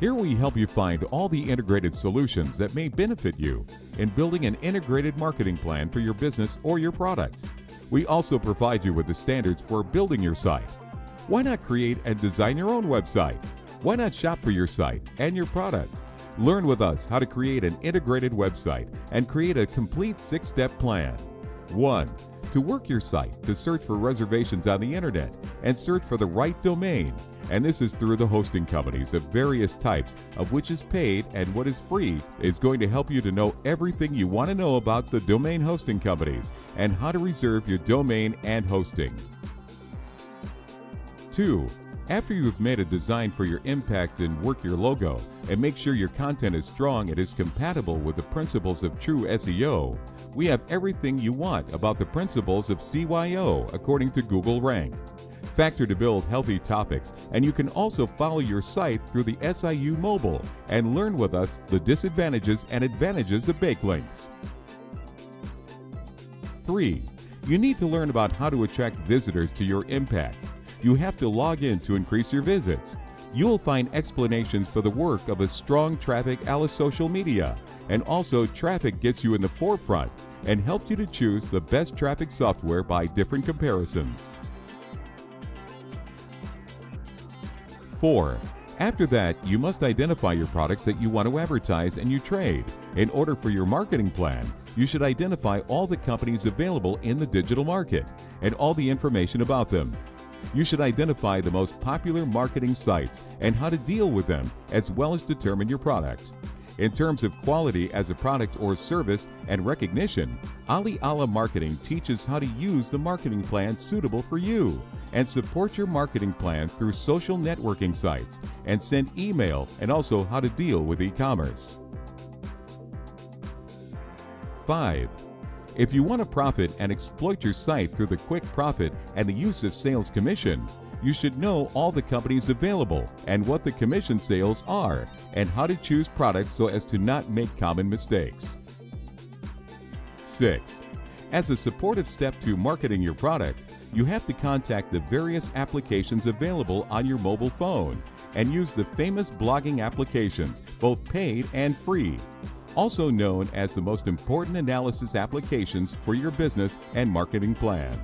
Here we help you find all the integrated solutions that may benefit you in building an integrated marketing plan for your business or your product. We also provide you with the standards for building your site. Why not create and design your own website? Why not shop for your site and your product? Learn with us how to create an integrated website and create a complete 6-step plan. 1. To work your site, to search for reservations on the internet and search for the right domain. And this is through the hosting companies of various types, of which is paid and what is free is going to help you to know everything you want to know about the domain hosting companies and how to reserve your domain and hosting. 2. After you've made a design for your impact and work your logo and make sure your content is strong and is compatible with the principles of true SEO, we have everything you want about the principles of CYO according to Google Rank. Factor to build healthy topics, and you can also follow your site through the SIU mobile and learn with us the disadvantages and advantages of backlinks. 3. You need to learn about how to attract visitors to your impact. You have to log in to increase your visits. You will find explanations for the work of a strong traffic a la social media, and also traffic gets you in the forefront and helps you to choose the best traffic software by different comparisons. 4. After that, you must identify your products that you want to advertise and you trade. In order for your marketing plan, you should identify all the companies available in the digital market and all the information about them. You should identify the most popular marketing sites and how to deal with them, as well as determine your product. In terms of quality as a product or service and recognition, Ali Allah Marketing teaches how to use the marketing plan suitable for you and support your marketing plan through social networking sites and send email, and also how to deal with e-commerce. 5. If you want to profit and exploit your site through the quick profit and the use of sales commission, you should know all the companies available and what the commission sales are and how to choose products so as to not make common mistakes. 6. As a supportive step to marketing your product, you have to contact the various applications available on your mobile phone and use the famous blogging applications, both paid and free, also known as the most important analysis applications for your business and marketing plan.